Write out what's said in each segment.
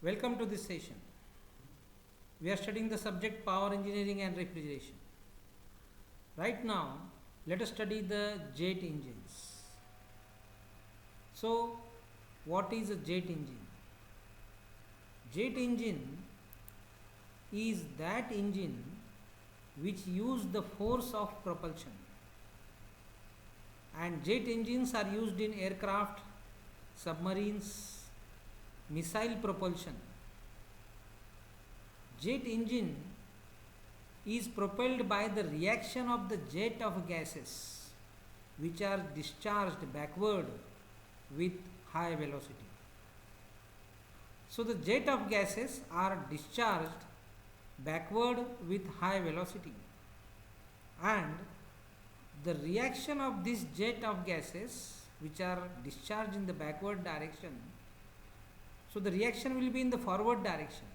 Welcome to this session. We are studying the subject power engineering and refrigeration. Right now, let us study the jet engines. So, what is a jet engine? Jet engine is that engine which use the force of propulsion. And jet engines are used in aircraft, submarines, missile propulsion. Jet engine is propelled by the reaction of the jet of gases which are discharged backward with high velocity. So the jet of gases are discharged backward with high velocity, and the reaction of this jet of gases which are discharged in the backward direction, so the reaction will be in the forward direction.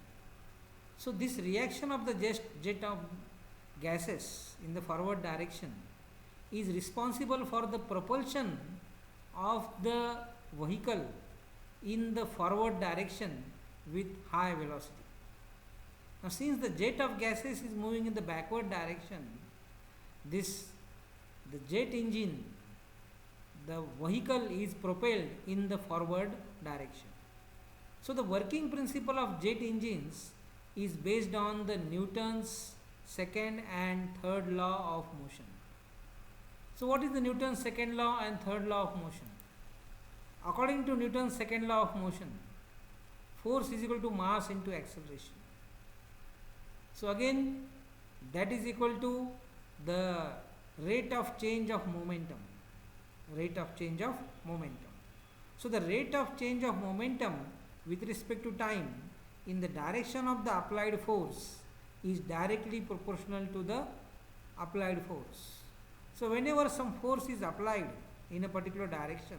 So this reaction of the jet of gases in the forward direction is responsible for the propulsion of the vehicle in the forward direction with high velocity. Now since the jet of gases is moving in the backward direction, the jet engine, the vehicle is propelled in the forward direction. So the working principle of jet engines is based on the Newton's second and third law of motion. So what is the Newton's second law and third law of motion? According to Newton's second law of motion, force is equal to mass into acceleration. So again, that is equal to the rate of change of momentum. Rate of change of momentum. So the rate of change of momentum with respect to time in the direction of the applied force is directly proportional to the applied force. So whenever some force is applied in a particular direction,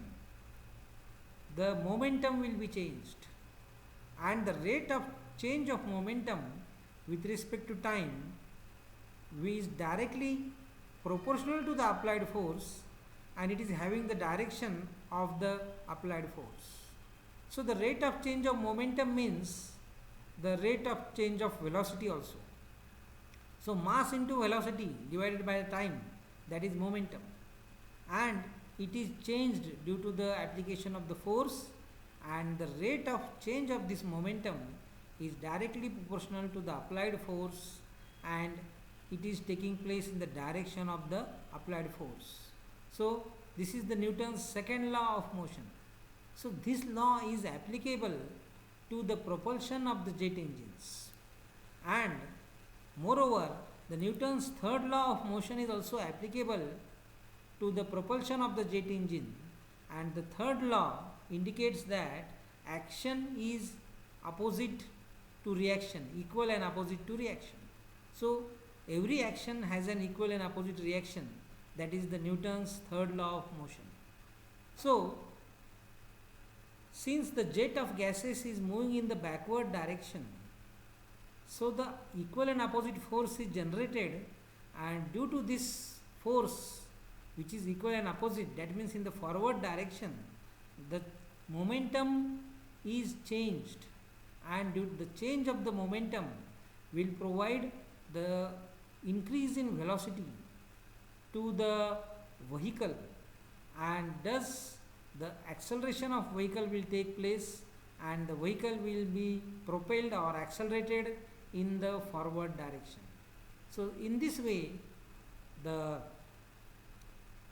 the momentum will be changed, and the rate of change of momentum with respect to time is directly proportional to the applied force, and it is having the direction of the applied force. So the rate of change of momentum means the rate of change of velocity also. So mass into velocity divided by the time, that is momentum, and it is changed due to the application of the force, and the rate of change of this momentum is directly proportional to the applied force, and it is taking place in the direction of the applied force. So this is the Newton's second law of motion. So this law is applicable to the propulsion of the jet engines, and moreover the Newton's third law of motion is also applicable to the propulsion of the jet engine, and the third law indicates that action is opposite to reaction, equal and opposite to reaction. So every action has an equal and opposite reaction, that is the Newton's third law of motion. So since the jet of gases is moving in the backward direction, so the equal and opposite force is generated, and due to this force which is equal and opposite, that means in the forward direction, the momentum is changed, and due to the change of the momentum will provide the increase in velocity to the vehicle, and thus the acceleration of vehicle will take place, and the vehicle will be propelled or accelerated in the forward direction. So in this way, the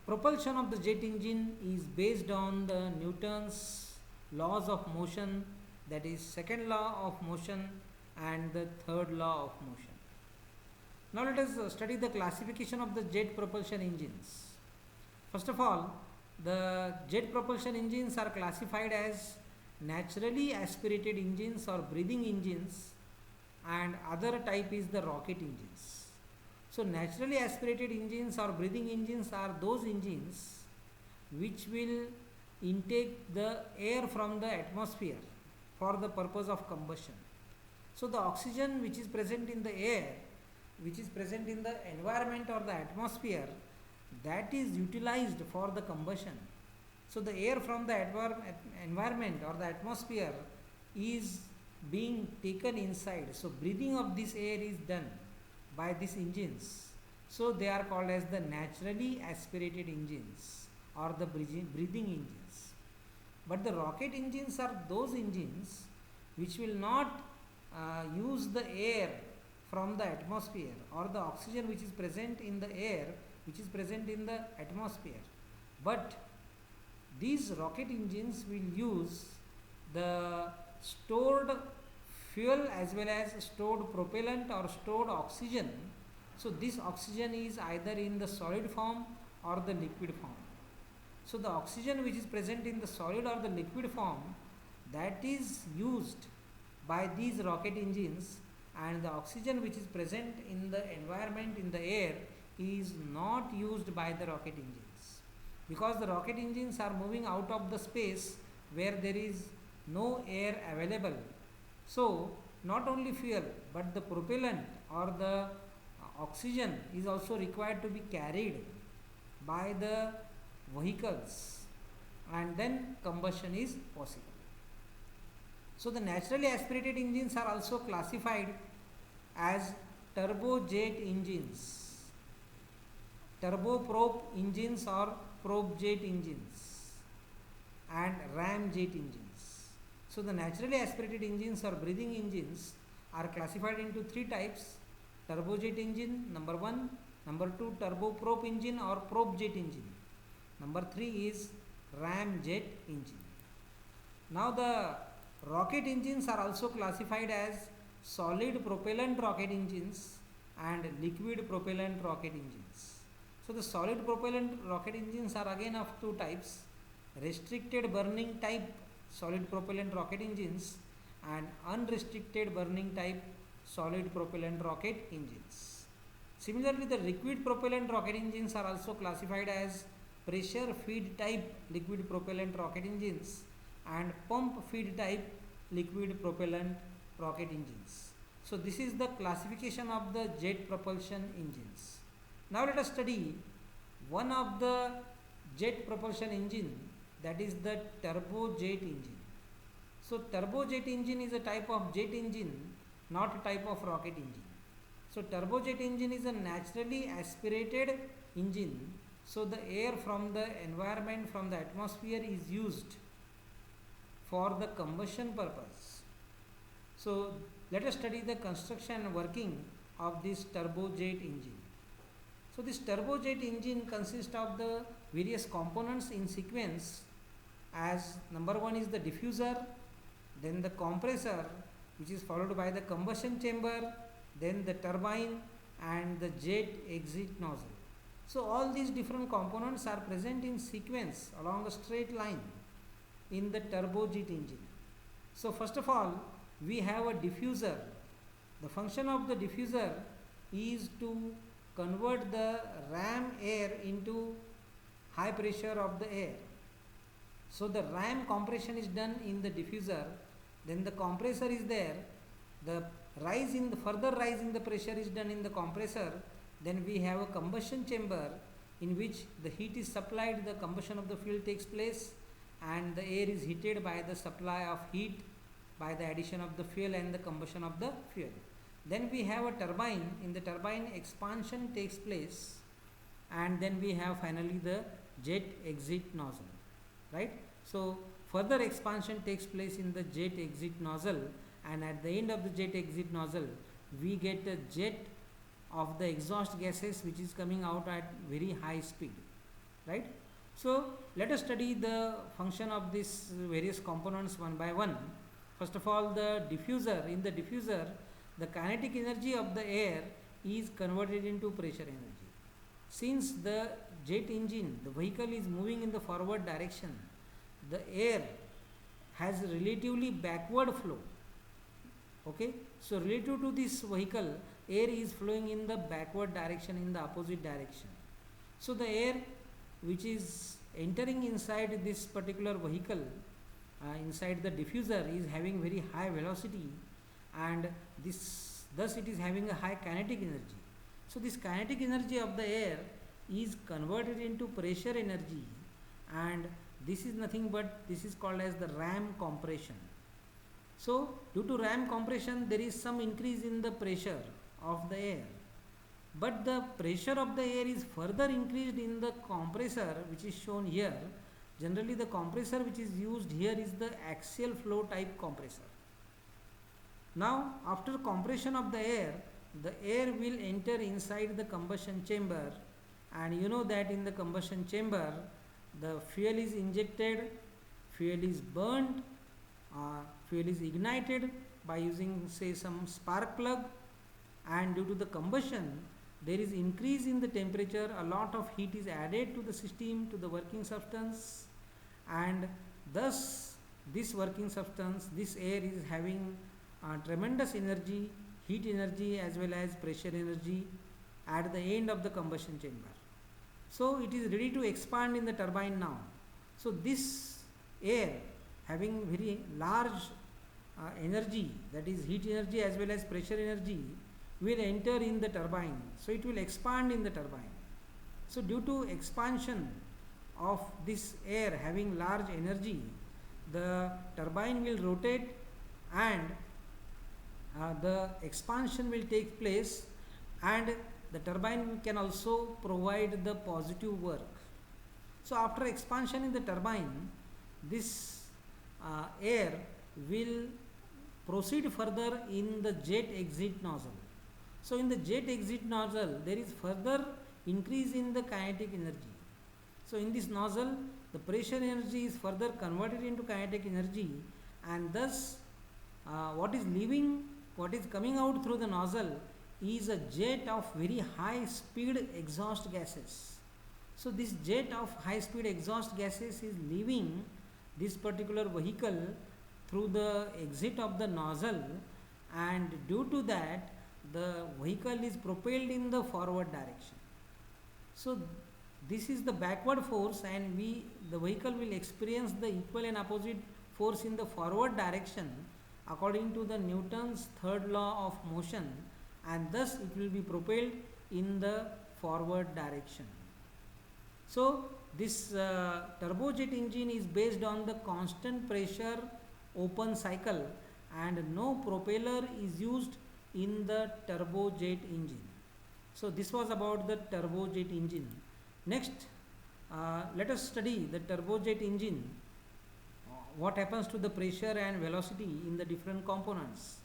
propulsion of the jet engine is based on the Newton's laws of motion, that is second law of motion and the third law of motion. Now let us study the classification of the jet propulsion engines. First of all, the jet propulsion engines are classified as naturally aspirated engines or breathing engines, and other type is the rocket engines. So naturally aspirated engines or breathing engines are those engines which will intake the air from the atmosphere for the purpose of combustion. So the oxygen which is present in the air, which is present in the environment or the atmosphere, that is utilized for the combustion. So the air from the environment or the atmosphere is being taken inside. So breathing of this air is done by these engines. So they are called as the naturally aspirated engines or the breathing engines. But the rocket engines are those engines which will not use the air from the atmosphere or the oxygen which is present in the air which is present in the atmosphere. But these rocket engines will use the stored fuel as well as stored propellant or stored oxygen. So this oxygen is either in the solid form or the liquid form. So the oxygen which is present in the solid or the liquid form, that is used by these rocket engines, and the oxygen which is present in the environment in the air is not used by the rocket engines, because the rocket engines are moving out of the space where there is no air available. So not only fuel but the propellant or the oxygen is also required to be carried by the vehicles, and then combustion is possible. So the naturally aspirated engines are also classified as turbojet engines, turboprop engines or propjet engines, and ramjet engines. So the naturally aspirated engines or breathing engines are classified into three types: turbojet engine, number 1; number 2, turboprop engine or propjet engine; number 3 is ramjet engine. Now the rocket engines are also classified as solid propellant rocket engines and liquid propellant rocket engines. So the solid propellant rocket engines are again of two types: restricted burning type solid propellant rocket engines and unrestricted burning type solid propellant rocket engines. Similarly, the liquid propellant rocket engines are also classified as pressure feed type liquid propellant rocket engines and pump feed type liquid propellant rocket engines. So this is the classification of the jet propulsion engines. Now let us study one of the jet propulsion engine, that is the turbojet engine. So turbojet engine is a type of jet engine, not a type of rocket engine. So turbojet engine is a naturally aspirated engine. So the air from the environment, from the atmosphere, is used for the combustion purpose. So let us study the construction and working of this turbojet engine. So this turbojet engine consists of the various components in sequence, as number 1 is the diffuser, then the compressor, which is followed by the combustion chamber, then the turbine and the jet exit nozzle. So all these different components are present in sequence along a straight line in the turbojet engine. So first of all, we have a diffuser. The function of the diffuser is to convert the ram air into high pressure of the air. So the ram compression is done in the diffuser, then the compressor is there, the further rise in the pressure is done in the compressor, then we have a combustion chamber in which the heat is supplied, the combustion of the fuel takes place, and the air is heated by the supply of heat by the addition of the fuel and the combustion of the fuel. Then we have a turbine. In the turbine, expansion takes place, and then we have finally the jet exit nozzle, right? So further expansion takes place in the jet exit nozzle, and at the end of the jet exit nozzle we get a jet of the exhaust gases which is coming out at very high speed, right? So let us study the function of these various components one by one. First of all, the diffuser. In the diffuser, the kinetic energy of the air is converted into pressure energy. Since the jet engine, the vehicle is moving in the forward direction, the air has relatively backward flow. Okay, so relative to this vehicle, air is flowing in the backward direction, in the opposite direction. So the air which is entering inside this particular vehicle, inside the diffuser, is having very high velocity, and thus it is having a high kinetic energy. So this kinetic energy of the air is converted into pressure energy, and this is nothing but this is called as the ram compression. So due to ram compression there is some increase in the pressure of the air, but the pressure of the air is further increased in the compressor, which is shown here. Generally the compressor which is used here is the axial flow type compressor. Now after compression of the air will enter inside the combustion chamber, and you know that in the combustion chamber the fuel is injected, fuel is burnt, fuel is ignited by using say some spark plug, and due to the combustion there is increase in the temperature, a lot of heat is added to the system, to the working substance, and thus this working substance, this air is having tremendous energy, heat energy as well as pressure energy at the end of the combustion chamber. So it is ready to expand in the turbine now. So this air having very large energy, that is heat energy as well as pressure energy, will enter in the turbine. So it will expand in the turbine. So due to expansion of this air having large energy, the turbine will rotate, and the expansion will take place, and the turbine can also provide the positive work. So after expansion in the turbine, this air will proceed further in the jet exit nozzle. So in the jet exit nozzle there is further increase in the kinetic energy. So in this nozzle the pressure energy is further converted into kinetic energy, and thus what is coming out through the nozzle is a jet of very high speed exhaust gases. So this jet of high speed exhaust gases is leaving this particular vehicle through the exit of the nozzle, and due to that the vehicle is propelled in the forward direction. So this is the backward force, and the vehicle will experience the equal and opposite force in the forward direction according to the Newton's third law of motion, and thus it will be propelled in the forward direction. So this turbojet engine is based on the constant pressure open cycle, and no propeller is used in the turbojet engine. So this was about the turbojet engine. Next, let us study the turbojet engine. What happens to the pressure and velocity in the different components.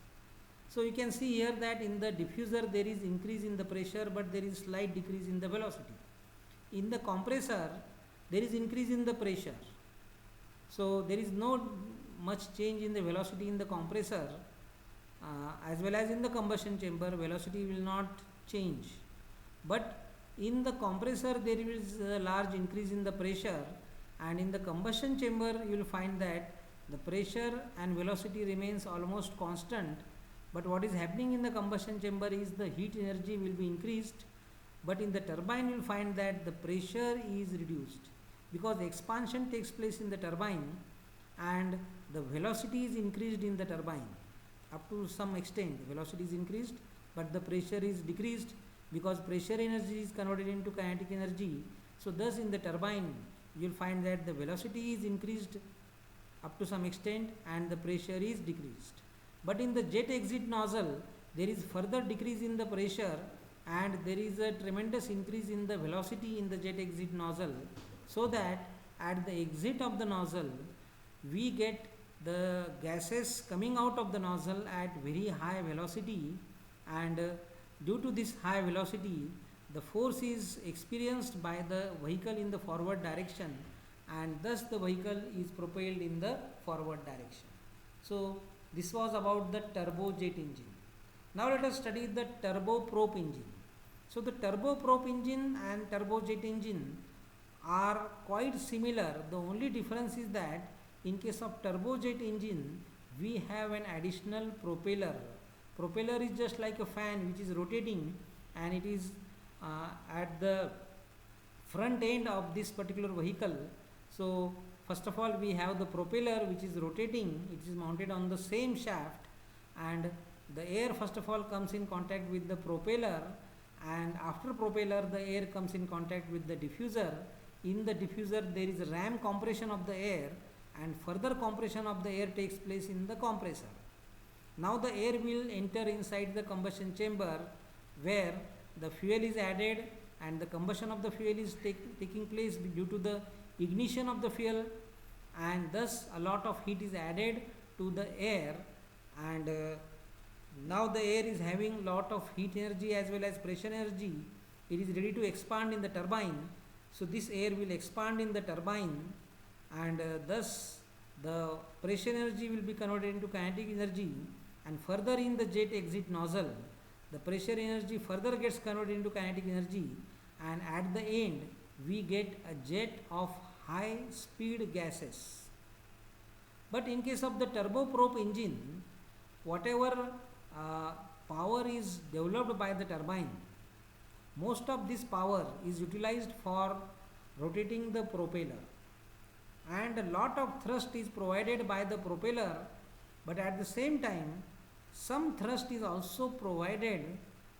So you can see here that in the diffuser there is increase in the pressure, but there is slight decrease in the velocity. In the compressor there is increase in the pressure. So there is no much change in the velocity in the compressor, as well as in the combustion chamber velocity will not change. But in the compressor there is a large increase in the pressure, and in the combustion chamber you will find that the pressure and velocity remains almost constant, but what is happening in the combustion chamber is the heat energy will be increased, but in the turbine you will find that the pressure is reduced because expansion takes place in the turbine and the velocity is increased in the turbine. Up to some extent the velocity is increased, but the pressure is decreased because pressure energy is converted into kinetic energy. So thus in the turbine you will find that the velocity is increased up to some extent and the pressure is decreased. But in the jet exit nozzle there is further decrease in the pressure and there is a tremendous increase in the velocity in the jet exit nozzle, so that at the exit of the nozzle we get the gases coming out of the nozzle at very high velocity, and due to this high velocity the force is experienced by the vehicle in the forward direction, and thus the vehicle is propelled in the forward direction. So this was about the turbojet engine. Now let us study the turboprop engine. So the turboprop engine and turbojet engine are quite similar. The only difference is that in case of turbojet engine we have an additional propeller. Propeller is just like a fan which is rotating, and it is at the front end of this particular vehicle. So first of all we have the propeller which is rotating, it is mounted on the same shaft, and the air first of all comes in contact with the propeller, and after propeller the air comes in contact with the diffuser. In the diffuser there is ram compression of the air and further compression of the air takes place in the compressor. Now the air will enter inside the combustion chamber where the fuel is added and the combustion of the fuel is taking place due to the ignition of the fuel, and thus a lot of heat is added to the air, and now the air is having lot of heat energy as well as pressure energy. It is ready to expand in the turbine. So this air will expand in the turbine, and thus the pressure energy will be converted into kinetic energy, and further in the jet exit nozzle the pressure energy further gets converted into kinetic energy, and at the end we get a jet of high speed gases. But in case of the turboprop engine, whatever power is developed by the turbine, most of this power is utilized for rotating the propeller, and a lot of thrust is provided by the propeller, but at the same time some thrust is also provided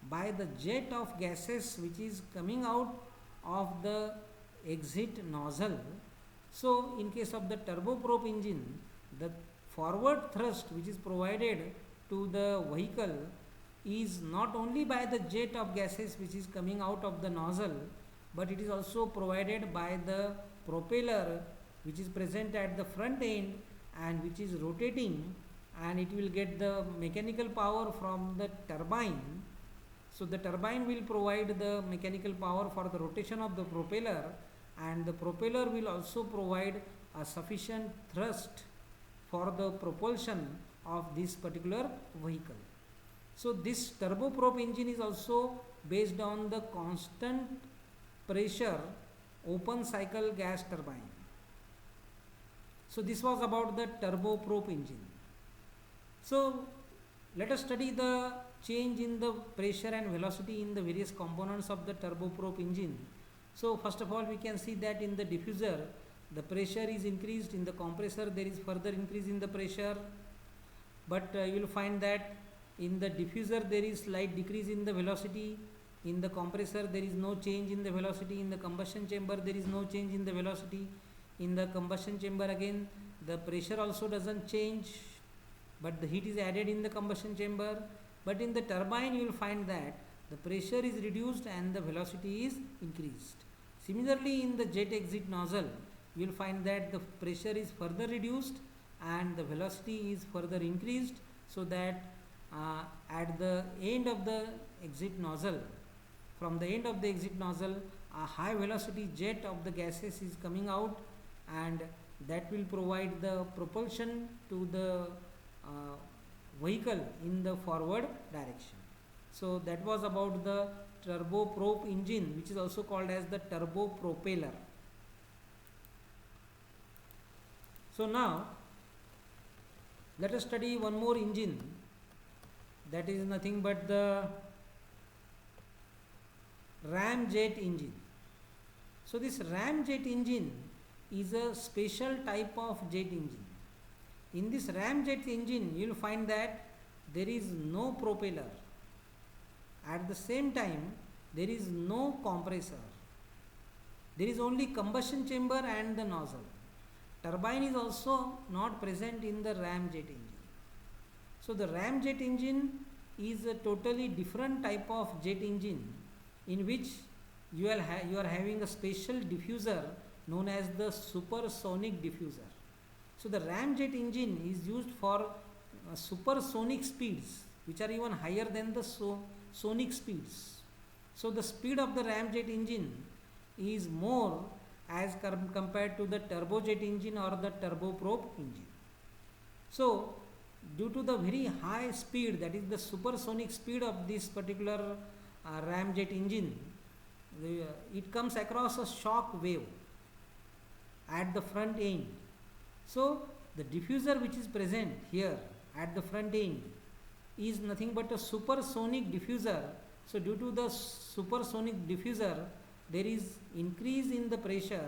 by the jet of gases which is coming out of the exit nozzle. So in case of the turboprop engine, the forward thrust which is provided to the vehicle is not only by the jet of gases which is coming out of the nozzle, but it is also provided by the propeller which is present at the front end and which is rotating, and it will get the mechanical power from the turbine. So the turbine will provide the mechanical power for the rotation of the propeller, and the propeller will also provide a sufficient thrust for the propulsion of this particular vehicle. So this turboprop engine is also based on the constant pressure open cycle gas turbine. So this was about the turboprop engine. So let us study the change in the pressure and velocity in the various components of the turboprop engine. So first of all, we can see that in the diffuser the pressure is increased, in the compressor there is further increase in the pressure, but you will find that in the diffuser there is slight decrease in the velocity, in the compressor there is no change in the velocity, in the combustion chamber there is no change in the velocity, in the combustion chamber again the pressure also doesn't change, but the heat is added in the combustion chamber. But in the turbine you will find that the pressure is reduced and the velocity is increased. Similarly, in the jet exit nozzle you will find that the pressure is further reduced and the velocity is further increased, so that at the end of the exit nozzle, from the end of the exit nozzle, a high velocity jet of the gases is coming out, and that will provide the propulsion to the vehicle in the forward direction. So that was about the turboprop engine, which is also called as the turbopropeller. So now let us study one more engine, that is nothing but the ramjet engine. So this ramjet engine is a special type of jet engine. In this ramjet engine you will find that there is no propeller, at the same time there is no compressor, there is only combustion chamber and the nozzle. Turbine is also not present in the ramjet engine. So the ramjet engine is a totally different type of jet engine, in which you are having a special diffuser known as the supersonic diffuser. So the ramjet engine is used for supersonic speeds, which are even higher than the sonic speeds. So the speed of the ramjet engine is more as compared to the turbojet engine or the turboprop engine. So due to the very high speed, that is the supersonic speed of this particular ramjet engine, it comes across a shock wave at the front end. So the diffuser which is present here at the front end is nothing but a supersonic diffuser. So due to the supersonic diffuser, there is increase in the pressure,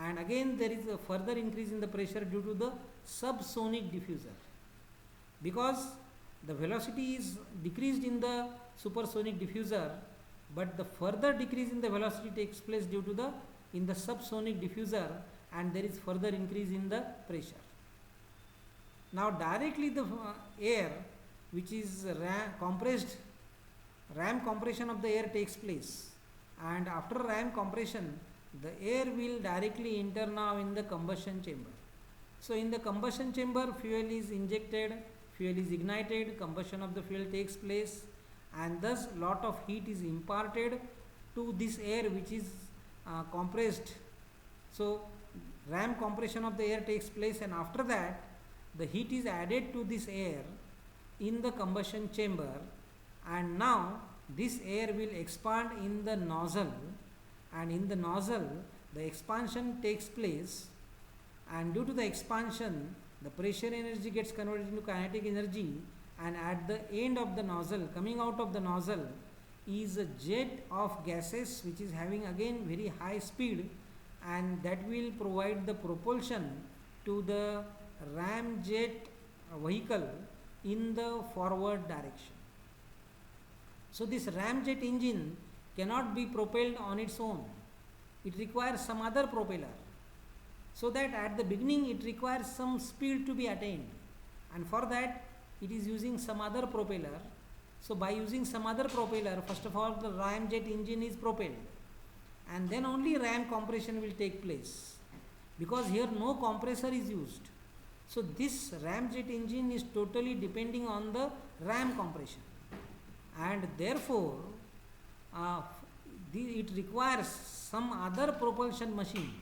and again there is a further increase in the pressure due to the subsonic diffuser, because the velocity is decreased in the supersonic diffuser, but the further decrease in the velocity takes place due to the subsonic diffuser, and there is further increase in the pressure. Now directly the air which is ram compression of the air takes place, and after ram compression the air will directly enter now in the combustion chamber. So in the combustion chamber, fuel is injected, fuel is ignited, combustion of the fuel takes place, and thus lot of heat is imparted to this air which is compressed. So ram compression of the air takes place, and after that the heat is added to this air in the combustion chamber, and now this air will expand in the nozzle, and in the nozzle the expansion takes place, and due to the expansion the pressure energy gets converted into kinetic energy, and at the end of the nozzle, coming out of the nozzle, is a jet of gases which is having again very high speed, and that will provide the propulsion to the ramjet vehicle in the forward direction. So this ramjet engine cannot be propelled on its own. It requires some other propeller. So that at the beginning it requires some speed to be attained, and for that it is using some other propeller. So by using some other propeller, first of all the ramjet engine is propelled, and then only ram compression will take place, because here no compressor is used. So this ramjet engine is totally depending on the ram compression, and therefore it requires some other propulsion machine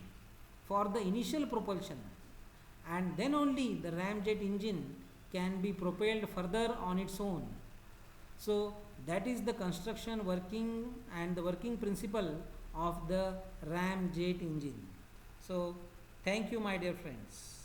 for the initial propulsion, and then only the ramjet engine can be propelled further on its own. So that is the construction working and the working principle of the ramjet engine. So thank you, my dear friends.